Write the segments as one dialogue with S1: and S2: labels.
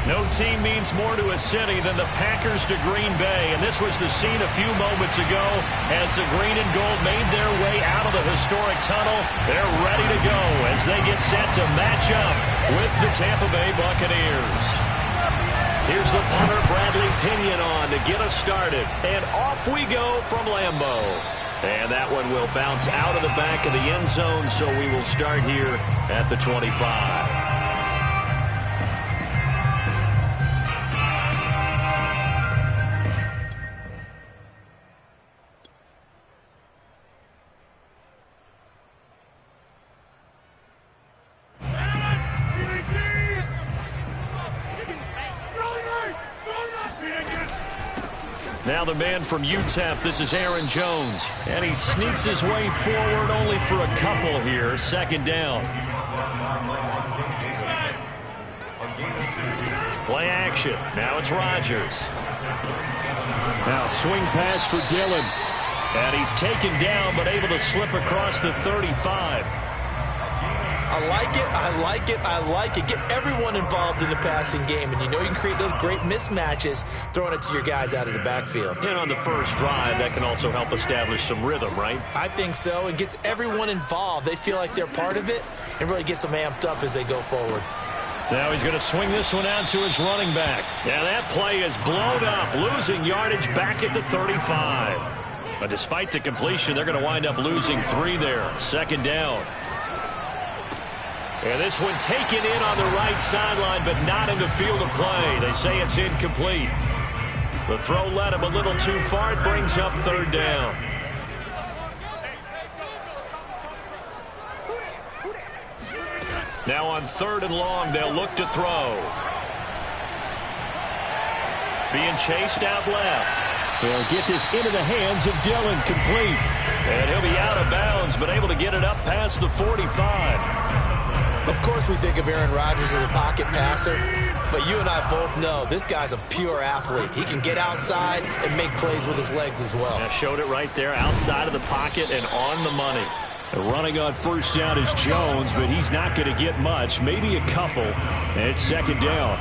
S1: No team means more to a city than the Packers to Green Bay, and this was the scene a few moments ago as the green and gold made their way out of the historic tunnel. They're ready to go as they get set to match up with the Tampa Bay Buccaneers. Here's the punter, Bradley Pinion, on to get us started, and off we go from Lambeau. And that one will bounce out of the back of the end zone, so we will start here at the 25. Now the man from UTEP, this is Aaron Jones. And he sneaks his way forward only for a couple here. Second down. Play action. Now it's Rodgers. Now swing pass for Dillon. And he's taken down but able to slip across the 35.
S2: I like it, I like it, I like it. Get everyone involved in the passing game, and you know you can create those great mismatches throwing it to your guys out of the backfield.
S1: And on the first drive, that can also help establish some rhythm, right?
S2: I think so. It gets everyone involved. They feel like they're part of it and really gets them amped up as they go forward.
S1: Now he's going to swing this one out to his running back. Yeah, that play is blown up, losing yardage back at the 35. But despite the completion, they're going to wind up losing 3 there. Second down. And this one taken in on the right sideline, but not in the field of play. They say it's incomplete. The throw led him a little too far. It brings up third down. Now on third and long, they'll look to throw. Being chased out left. They'll get this into the hands of Dillon, complete. And he'll be out of bounds, but able to get it up past the 45.
S2: Of course we think of Aaron Rodgers as a pocket passer, but you and I both know this guy's a pure athlete. He can get outside and make plays with his legs as well.
S1: I showed it right there, outside of the pocket and on the money. Running on first down is Jones, but he's not going to get much, maybe a couple. And it's second down.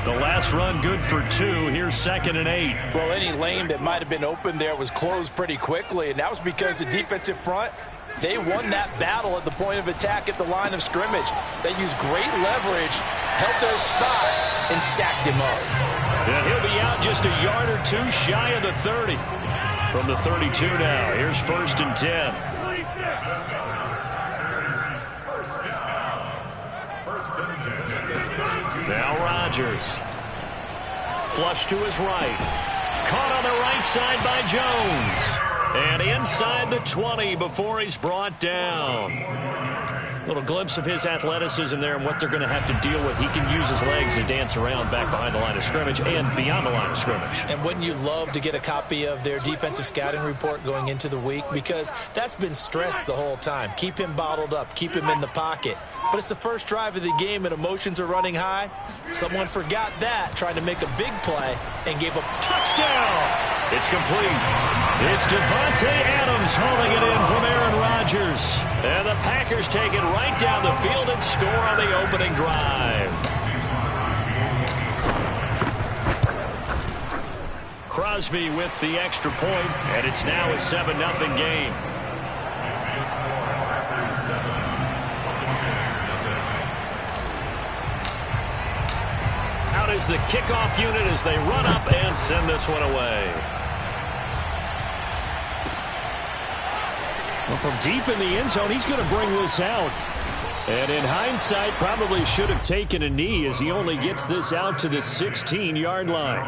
S1: The last run good for 2. Here's 2nd and 8.
S3: Well, any lane that might have been open there was closed pretty quickly, and that was because the defensive front, they won that battle at the point of attack at the line of scrimmage. They used great leverage, held their spot, and stacked him up.
S1: And he'll be out just a yard or 2 shy of the 30. From the 32 now, here's 1st and 10. Now Rodgers. Flush to his right. Caught on the right side by Jones. And inside the 20 before he's brought down. A little glimpse of his athleticism there and what they're going to have to deal with. He can use his legs to dance around back behind the line of scrimmage and beyond the line of scrimmage.
S2: And wouldn't you love to get a copy of their defensive scouting report going into the week? Because that's been stressed the whole time. Keep him bottled up. Keep him in the pocket. But it's the first drive of the game and emotions are running high. Someone forgot that, trying to make a big play and gave up touchdown.
S1: It's complete. It's Devontae Adams hauling it in from Aaron Rodgers. And the Packers take it right down the field and score on the opening drive. Crosby with the extra point, and it's now a 7-0 game. Out is the kickoff unit as they run up and send this one away. Well, from deep in the end zone, he's going to bring this out. And in hindsight, probably should have taken a knee as he only gets this out to the 16-yard line.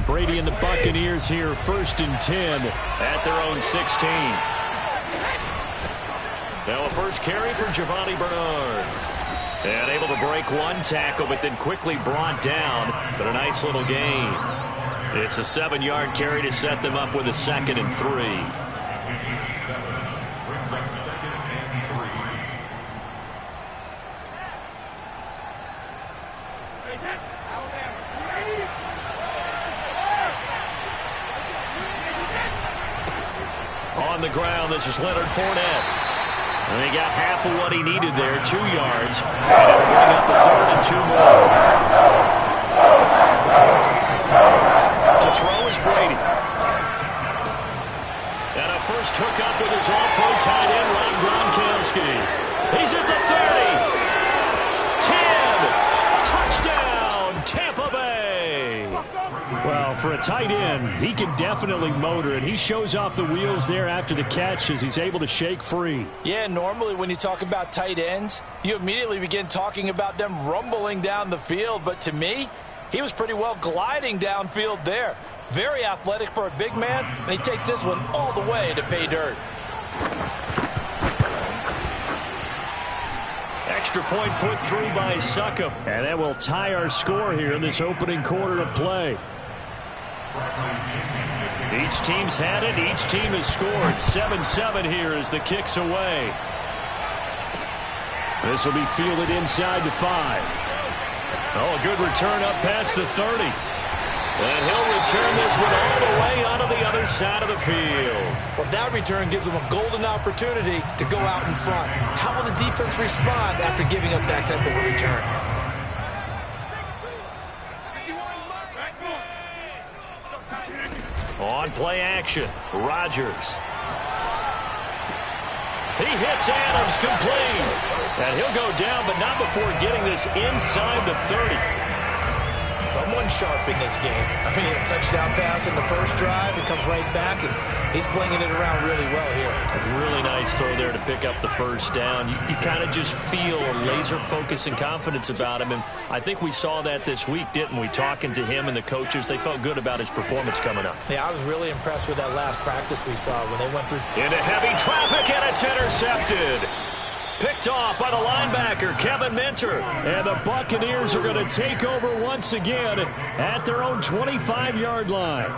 S1: Brady and the Buccaneers here, 1st and 10 at their own 16. Now a first carry for Giovanni Bernard. And able to break one tackle, but then quickly brought down. But a nice little gain. It's a 7-yard carry to set them up with a 2nd and 3. On the ground, this is Leonard Fournette. And he got half of what he needed there, 2 yards. And it'll bring up a 3rd and 2 more. To throw is Brady. And a first hookup with his all-pro tight end, Rob Gronkowski. He's at the 30. 10. Touchdown, Tampa Bay.
S4: Well, for a tight end, he can definitely motor it. He shows off the wheels there after the catch as he's able to shake free.
S3: Yeah, normally when you talk about tight ends, you immediately begin talking about them rumbling down the field. But to me, he was pretty well gliding downfield there. Very athletic for a big man, and he takes this one all the way to pay dirt.
S1: Extra point put through by Succop.
S4: And that will tie our score here in this opening quarter of play.
S1: Each team's had it. Each team has scored. 7-7 here as the kick's away.
S4: This will be fielded inside the 5.
S1: Oh, a good return up past the 30. And he'll return this one all the way onto the other side of the field.
S2: Well, that return gives them a golden opportunity to go out in front. How will the defense respond after giving up that type of a return?
S1: On play action, Rodgers. He hits Adams complete. And he'll go down, but not before getting this inside the 30.
S2: Someone sharp in this game. I mean, a touchdown pass in the first drive. It comes right back, and he's flinging it around really well here.
S1: A really nice throw there to pick up the first down. You kind of just feel a laser focus and confidence about him, and I think we saw that this week, didn't we? Talking to him and the coaches, they felt good about his performance coming up.
S2: Yeah, I was really impressed with that last practice we saw when they went through.
S1: Into heavy traffic, and it's intercepted. Picked off by the linebacker, Kevin Minter.
S4: And the Buccaneers are going to take over once again at their own 25-yard line.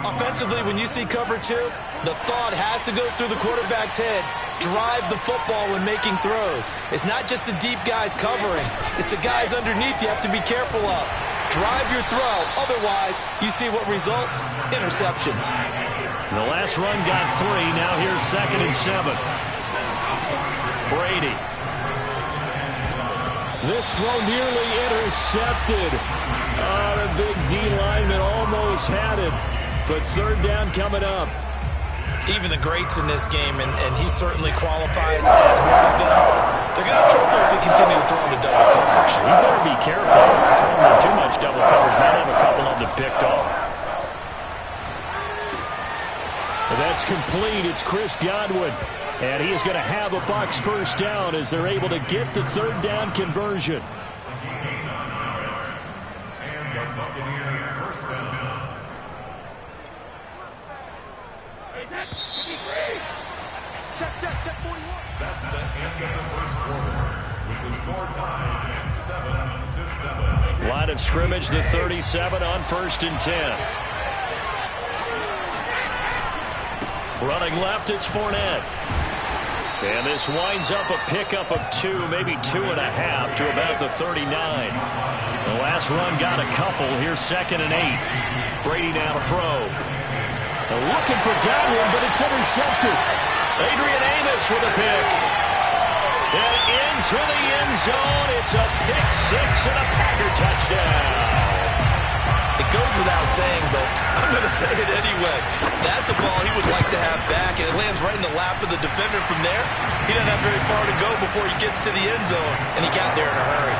S2: Offensively, when you see cover 2, the thought has to go through the quarterback's head. Drive the football when making throws. It's not just the deep guys covering. It's the guys underneath you have to be careful of. Drive your throw. Otherwise, you see what results? Interceptions.
S1: The last run got 3. Now here's 2nd and 7. Brady.
S4: This throw nearly intercepted. Oh, the big D lineman almost had it. But 3rd down coming up.
S2: Even the greats in this game, and he certainly qualifies as one of them. They're going to have trouble if they continue to throw into double coverage.
S1: You better be careful. Throwing in too much double coverage. Might have a couple of them picked off.
S4: But that's complete. It's Chris Godwin. And he is going to have a Bucs first down as they're able to get the 3rd down conversion.
S5: That's the end of the first quarter. With the score tied at 7-7.
S1: Line of scrimmage, the 37 on 1st and 10. Running left, it's Fournette. And this winds up a pickup of 2, maybe 2.5 to about the 39. The last run got a couple. Here's 2nd and 8. Brady now to throw.
S4: Looking for Godwin, but it's intercepted.
S1: Adrian Amos with a pick. And into the end zone. It's a pick 6 and a Packer touchdown.
S2: It goes without saying, but I'm going to say it anyway. That's a ball he would like to have back, and it lands right in the lap of the defender from there. He doesn't have very far to go before he gets to the end zone, and he got there in a hurry.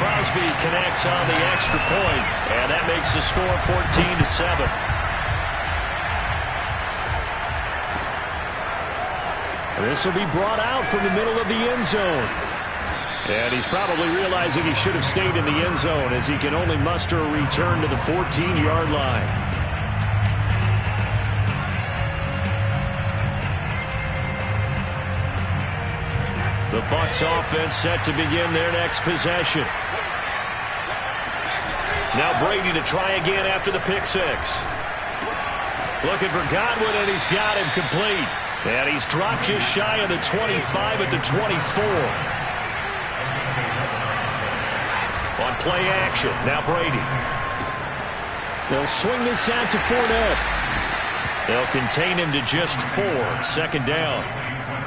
S1: Crosby connects on the extra point, and that makes the score 14-7.
S4: This will be brought out from the middle of the end zone. And he's probably realizing he should have stayed in the end zone as he can only muster a return to the 14-yard line.
S1: The Bucs offense set to begin their next possession. Now Brady to try again after the pick 6. Looking for Godwin, and he's got him complete. And he's dropped just shy of the 25 at the 24. On Play action. Now Brady.
S4: They'll swing this out to Fournette.
S1: They'll contain him to just 4. 2nd down.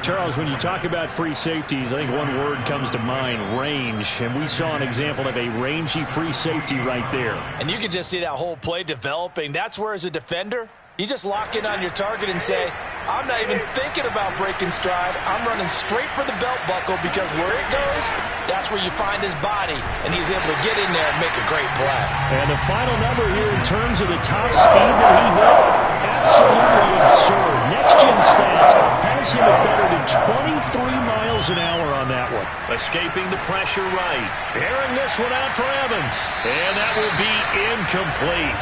S4: Charles, when you talk about free safeties, I think one word comes to mind, range. And we saw an example of a rangy free safety right there.
S3: And you can just see that whole play developing. That's where, as a defender, you just lock in on your target and say, I'm not even thinking about breaking stride. I'm running straight for the belt buckle, because where it goes, that's where you find his body. And he's able to get in there and make a great play.
S4: And the final number here in terms of the top speed that he hit, absolutely absurd. Next-gen stats has him at better than 23 miles an hour on that one.
S1: Escaping the pressure right. Airing this one out for Evans. And that will be incomplete.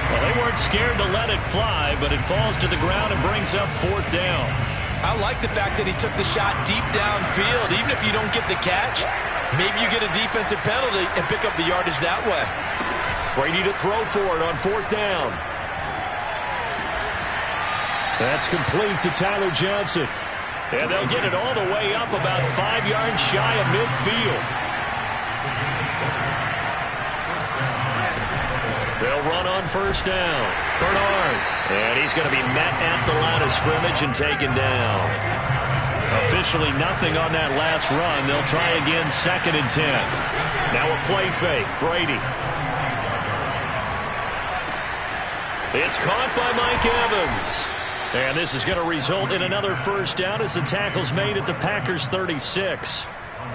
S1: Well, they weren't scared to let it fly, but it falls to the ground and brings up 4th down.
S3: I like the fact that he took the shot deep downfield. Even if you don't get the catch, maybe you get a defensive penalty and pick up the yardage that way.
S1: Brady to throw for it on 4th down.
S4: That's complete to Tyler Johnson.
S1: And they'll get it all the way up about 5 yards shy of midfield. They'll run on 1st down. Bernard. And he's going to be met at the line of scrimmage and taken down. Officially nothing on that last run. They'll try again 2nd and 10. Now a play fake. Brady. It's caught by Mike Evans. And this is going to result in another 1st down as the tackle's made at the Packers' 36.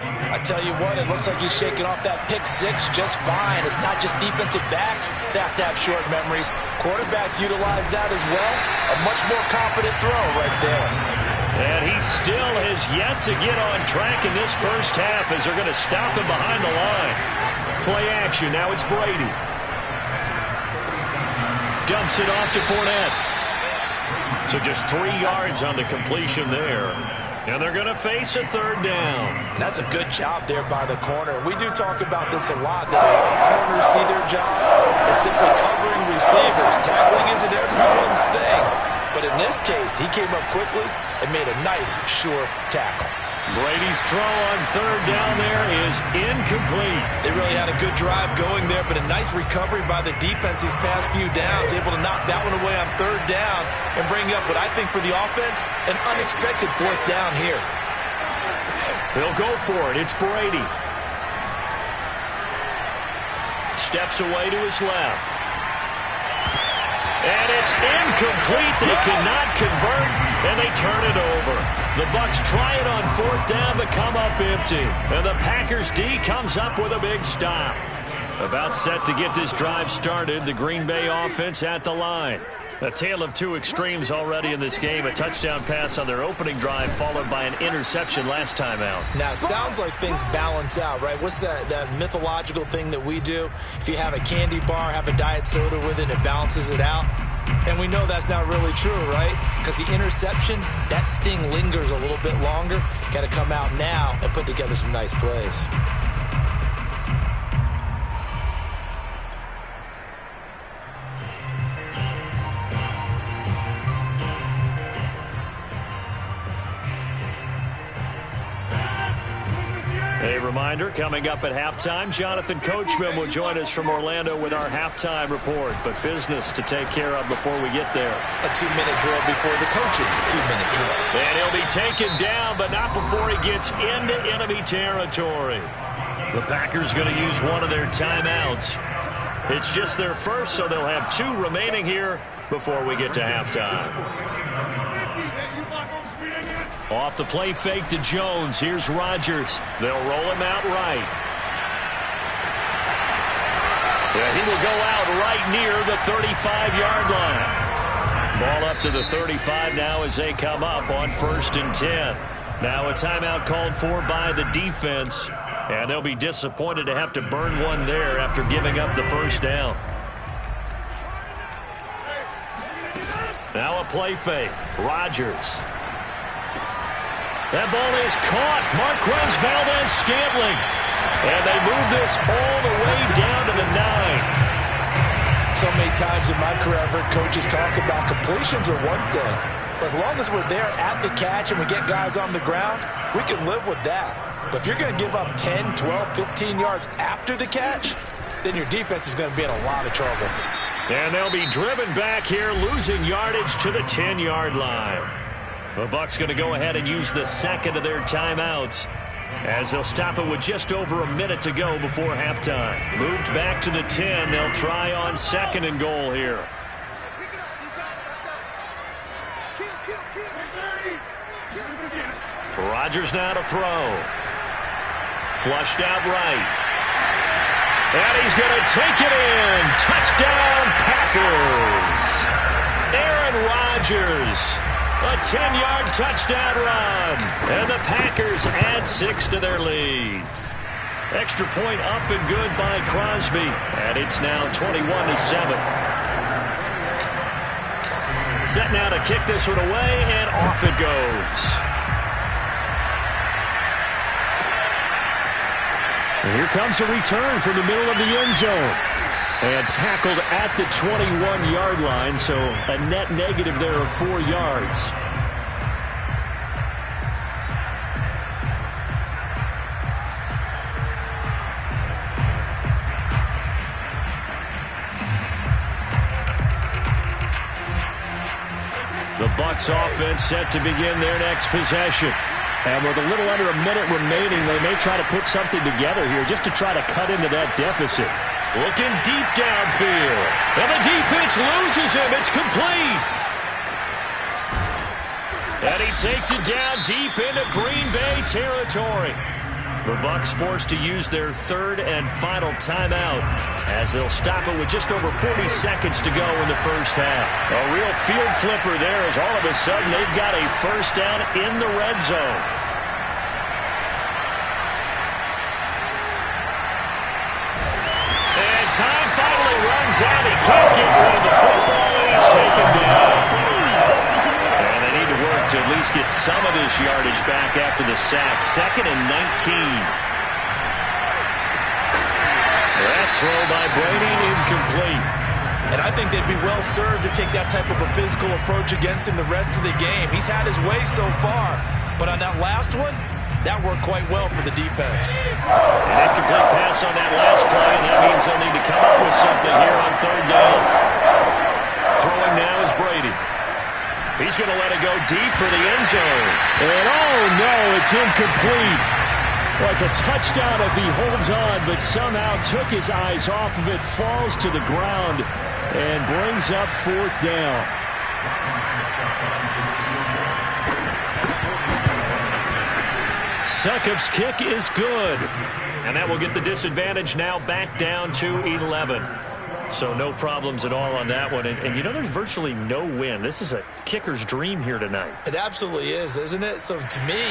S3: I tell you what, it looks like he's shaking off that pick 6 just fine. It's not just defensive backs that have to have short memories. Quarterbacks utilize that as well. A much more confident throw right there.
S1: And he still has yet to get on track in this first half as they're going to stop him behind the line. Play action. Now it's Brady. Dumps it off to Fournette. So just 3 yards on the completion there. And they're going to face a 3rd down.
S3: That's a good job there by the corner. We do talk about this a lot, that a lot of corners see their job as simply covering receivers. Tackling isn't everyone's thing. But in this case, he came up quickly and made a nice, sure tackle.
S1: Brady's throw on 3rd down there is incomplete.
S3: They really had a good drive going there, but a nice recovery by the defense these past few downs, able to knock that one away on 3rd down and bring up what I think for the offense, an unexpected 4th down here.
S1: They'll go for it. It's Brady. Steps away to his left. And it's incomplete. They cannot convert, and they turn it over. The Bucs try it on 4th down to come up empty. And the Packers D comes up with a big stop. About set to get this drive started, the Green Bay offense at the line. A tale of 2 extremes already in this game. A touchdown pass on their opening drive, followed by an interception last time out.
S3: Now, it sounds like things balance out, right? What's that mythological thing that we do? If you have a candy bar, have a diet soda with it, it balances it out. And we know that's not really true, right? Because the interception, that sting lingers a little bit longer. Got to come out now and put together some nice plays.
S1: A reminder, coming up at halftime, Jonathan Coachman will join us from Orlando with our halftime report. But business to take care of before we get there.
S3: A 2-minute drill before the coach's 2-minute drill.
S1: And he'll be taken down, but not before he gets into enemy territory. The Packers going to use one of their timeouts. It's just their first, so they'll have 2 remaining here before we get to halftime. Off the play fake to Jones. Here's Rodgers. They'll roll him out right. Yeah, he will go out right near the 35-yard line. Ball up to the 35 now as they come up on 1st and 10. Now a timeout called for by the defense. And they'll be disappointed to have to burn one there after giving up the 1st down. Now a play fake. Rodgers. That ball is caught. Marquez Valdez-Scantling. And they move this all the way down to the 9.
S3: So many times in my career I've heard coaches talk about completions are one thing. But as long as we're there at the catch and we get guys on the ground, we can live with that. But if you're going to give up 10, 12, 15 yards after the catch, then your defense is going to be in a lot of trouble.
S1: And they'll be driven back here, losing yardage to the 10-yard line. The Bucs going to go ahead and use the second of their timeouts, as they'll stop it with just over a minute to go before halftime. Moved back to the 10. They'll try on second and goal here. Rodgers now to throw. Flushed out right. And he's going to take it in. Touchdown, Packers. Aaron Rodgers. A 10-yard touchdown run. And the Packers add 6 to their lead. Extra point up and good by Crosby. And it's now 21-7. Set now to kick this one away, and off it goes.
S4: And here comes a return from the middle of the end zone. And tackled at the 21-yard line, so a net negative there of 4 yards.
S1: The Bucs offense set to begin their next possession.
S4: And with a little under a minute remaining, they may try to put something together here just to try to cut into that deficit.
S1: Looking deep downfield. And the defense loses him. It's complete. And he takes it down deep into Green Bay territory. The Bucs forced to use their third and final timeout, as they'll stop it with just over 40 seconds to go in the first half. A real field flipper there, as all of a sudden they've got a first down in the red zone. And time finally runs out. He can't get rid of the football, and he's taken down. And they need to work to at least get some of this yardage back after the sack. 2nd and 19. That throw by Brady incomplete.
S3: And I think they'd be well served to take that type of a physical approach against him the rest of the game. He's had his way so far, but on that last one, that worked quite well for the defense.
S1: An incomplete pass on that last play, and that means they'll need to come up with something here on third down. Throwing now is Brady. He's going to let it go deep for the end zone.
S4: And oh no, it's incomplete. Well, it's a touchdown if he holds on, but somehow took his eyes off of it, falls to the ground, and brings up 4th down.
S1: Succop's kick is good. And that will get the disadvantage now back down to 11. So no problems at all on that one. And you know, there's virtually no win. This is a kicker's dream here tonight.
S3: It absolutely is, isn't it? So to me,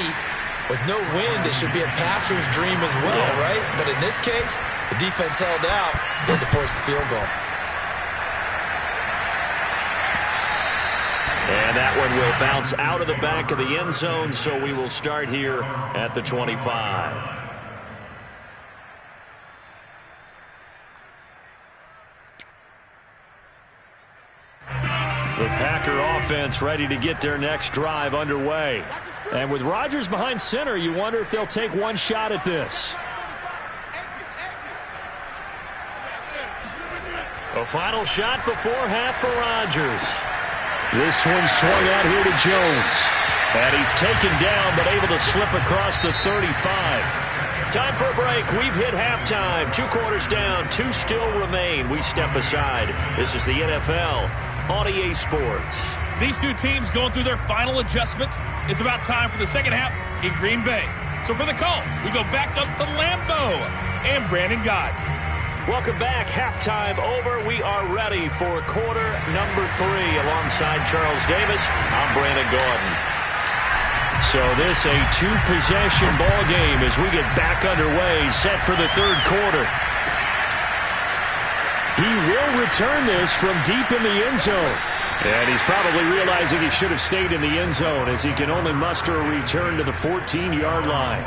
S3: with no wind, it should be a passer's dream as well, right? But in this case, the defense held out. They had to force the field goal.
S1: And that one will bounce out of the back of the end zone, so we will start here at the 25. The Packer offense ready to get their next drive underway.
S4: And with Rodgers behind center, you wonder if they'll take one shot at this.
S1: A final shot before half for Rodgers.
S4: This one swung out here to Jones.
S1: And he's taken down, but able to slip across the 35. Time for a break. We've hit halftime. 2 quarters down. 2 still remain. We step aside. This is the NFL on EA Sports.
S6: These two teams going through their final adjustments. It's about time for the second half in Green Bay. So for the call, we go back up to Lambeau and Brandon Gott.
S1: Welcome back. Halftime over. We are ready for quarter number 3. Alongside Charles Davis, I'm Brandon Gordon. So this a 2-possession ball game as we get back underway, set for the third quarter.
S4: He will return this from deep in the end zone.
S1: And he's probably realizing he should have stayed in the end zone, as he can only muster a return to the 14-yard line.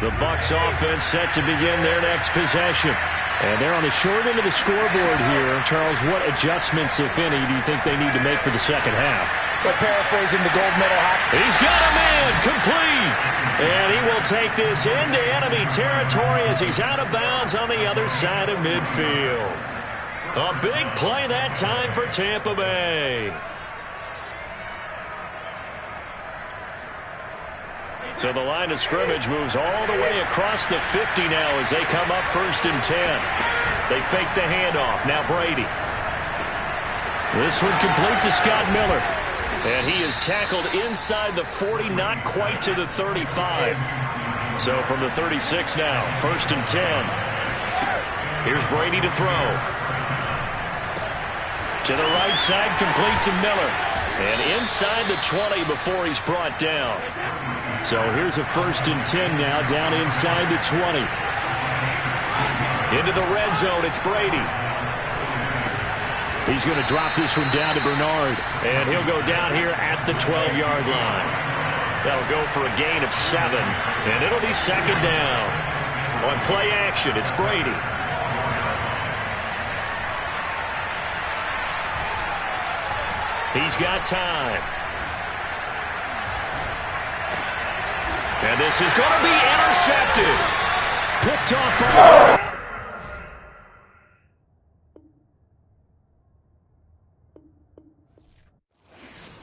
S1: The Bucs offense set to begin their next possession.
S4: And they're on the short end of the scoreboard here. Charles, what adjustments, if any, do you think they need to make for the second half?
S3: But paraphrasing the gold medal hockey.
S1: He's got a man, complete. And he will take this into enemy territory as he's out of bounds on the other side of midfield. A big play that time for Tampa Bay. So the line of scrimmage moves all the way across the 50 now as they come up 1st and 10. They fake the handoff. Now Brady. This one complete to Scott Miller. And he is tackled inside the 40, not quite to the 35. So from the 36 now, 1st and 10. Here's Brady to throw. To the right side, complete to Miller. And inside the 20 before he's brought down.
S4: So here's a 1st and 10 now, down inside the 20.
S1: Into the red zone, it's Brady.
S4: He's going to drop this one down to Bernard.
S1: And he'll go down here at the 12-yard line. That'll go for a gain of 7. And it'll be 2nd down. On play action, it's Brady. He's got time. And this is going to be intercepted. Picked off by